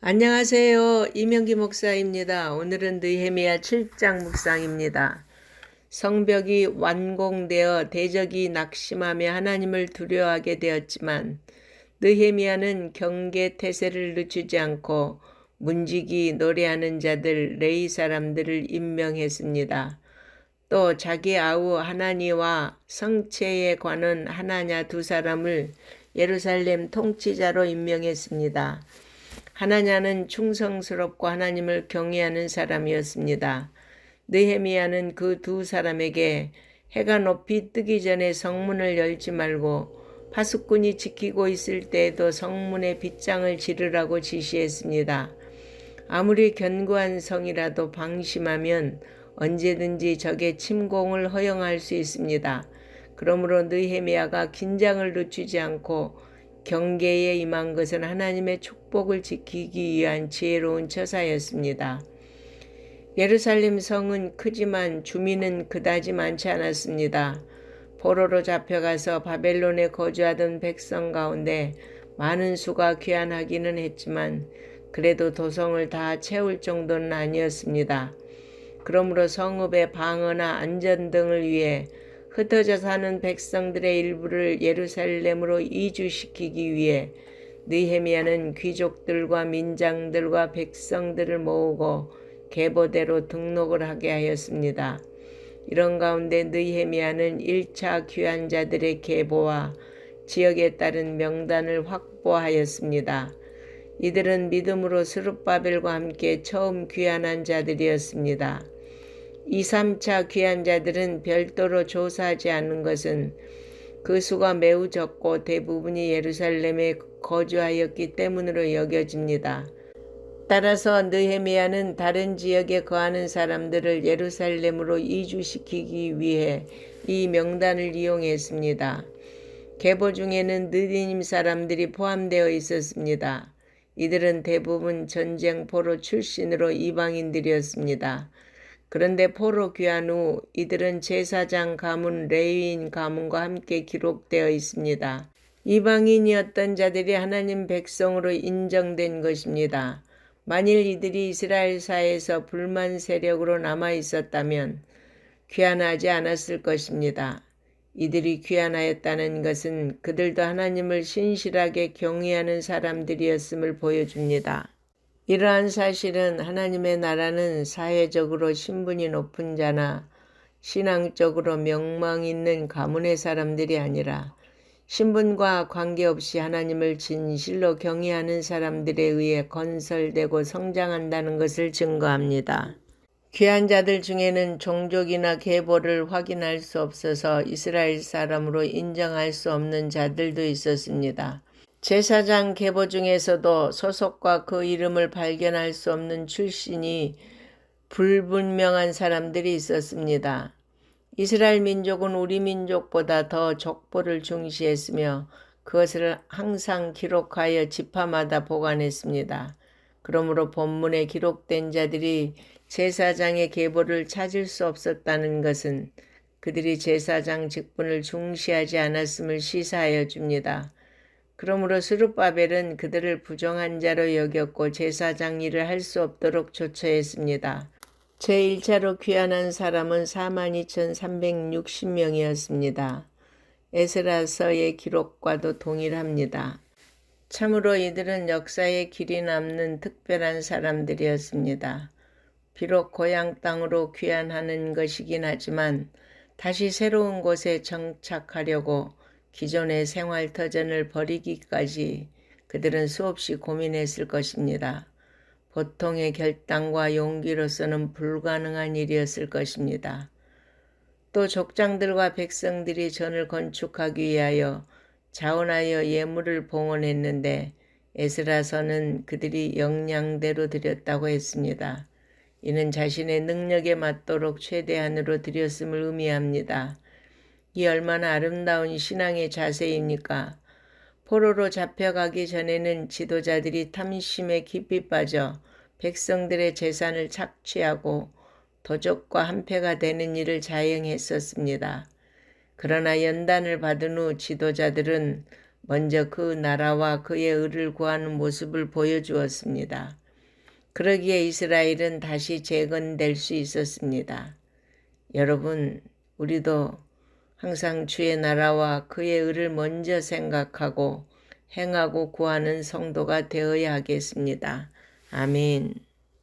안녕하세요. 이명기 목사입니다. 오늘은 느헤미야 7장 묵상입니다. 성벽이 완공되어 대적이 낙심하며 하나님을 두려워하게 되었지만 느헤미야는 경계 태세를 늦추지 않고 문지기 노래하는 자들 레위 사람들을 임명했습니다. 또 자기 아우 하나니와 성체에 관한 하나냐 두 사람을 예루살렘 통치자로 임명했습니다. 하나냐는 충성스럽고 하나님을 경외하는 사람이었습니다. 느헤미야는 그 두 사람에게 해가 높이 뜨기 전에 성문을 열지 말고 파수꾼이 지키고 있을 때에도 성문에 빗장을 지르라고 지시했습니다. 아무리 견고한 성이라도 방심하면 언제든지 적의 침공을 허용할 수 있습니다. 그러므로 느헤미야가 긴장을 늦추지 않고 경계에 임한 것은 하나님의 축복을 지키기 위한 지혜로운 처사였습니다. 예루살렘 성은 크지만 주민은 그다지 많지 않았습니다. 포로로 잡혀가서 바벨론에 거주하던 백성 가운데 많은 수가 귀환하기는 했지만 그래도 도성을 다 채울 정도는 아니었습니다. 그러므로 성읍의 방어나 안전 등을 위해 흩어져 사는 백성들의 일부를 예루살렘으로 이주시키기 위해 느헤미야는 귀족들과 민장들과 백성들을 모으고 계보대로 등록을 하게 하였습니다. 이런 가운데 느헤미야는 1차 귀환자들의 계보와 지역에 따른 명단을 확보하였습니다. 이들은 믿음으로 스룹바벨과 함께 처음 귀환한 자들이었습니다. 2, 3차 귀환자들은 별도로 조사하지 않는 것은 그 수가 매우 적고 대부분이 예루살렘에 거주하였기 때문으로 여겨집니다. 따라서 느헤미야는 다른 지역에 거하는 사람들을 예루살렘으로 이주시키기 위해 이 명단을 이용했습니다. 계보 중에는 느디님 사람들이 포함되어 있었습니다. 이들은 대부분 전쟁 포로 출신으로 이방인들이었습니다. 그런데 포로 귀환 후 이들은 제사장 가문, 레위인 가문과 함께 기록되어 있습니다. 이방인이었던 자들이 하나님 백성으로 인정된 것입니다. 만일 이들이 이스라엘사에서 불만 세력으로 남아 있었다면 귀환하지 않았을 것입니다. 이들이 귀환하였다는 것은 그들도 하나님을 신실하게 경외하는 사람들이었음을 보여줍니다. 이러한 사실은 하나님의 나라는 사회적으로 신분이 높은 자나 신앙적으로 명망 있는 가문의 사람들이 아니라 신분과 관계없이 하나님을 진실로 경외하는 사람들에 의해 건설되고 성장한다는 것을 증거합니다. 귀한 자들 중에는 종족이나 계보를 확인할 수 없어서 이스라엘 사람으로 인정할 수 없는 자들도 있었습니다. 제사장 계보 중에서도 소속과 그 이름을 발견할 수 없는 출신이 불분명한 사람들이 있었습니다. 이스라엘 민족은 우리 민족보다 더 족보를 중시했으며 그것을 항상 기록하여 지파마다 보관했습니다. 그러므로 본문에 기록된 자들이 제사장의 계보를 찾을 수 없었다는 것은 그들이 제사장 직분을 중시하지 않았음을 시사하여 줍니다. 그러므로 스룹바벨은 그들을 부정한 자로 여겼고 제사장 일을 할 수 없도록 조처했습니다. 제1차로 귀환한 사람은 42,360명이었습니다. 에스라서의 기록과도 동일합니다. 참으로 이들은 역사에 길이 남는 특별한 사람들이었습니다. 비록 고향 땅으로 귀환하는 것이긴 하지만 다시 새로운 곳에 정착하려고 기존의 생활터전을 버리기까지 그들은 수없이 고민했을 것입니다. 보통의 결단과 용기로서는 불가능한 일이었을 것입니다. 또 족장들과 백성들이 전을 건축하기 위하여 자원하여 예물을 봉헌했는데 에스라서는 그들이 역량대로 드렸다고 했습니다. 이는 자신의 능력에 맞도록 최대한으로 드렸음을 의미합니다. 이 얼마나 아름다운 신앙의 자세입니까? 포로로 잡혀가기 전에는 지도자들이 탐심에 깊이 빠져 백성들의 재산을 착취하고 도적과 한패가 되는 일을 자행했었습니다. 그러나 연단을 받은 후 지도자들은 먼저 그 나라와 그의 의를 구하는 모습을 보여주었습니다. 그러기에 이스라엘은 다시 재건될 수 있었습니다. 여러분, 우리도 항상 주의 나라와 그의 의를 먼저 생각하고 행하고 구하는 성도가 되어야 하겠습니다. 아멘.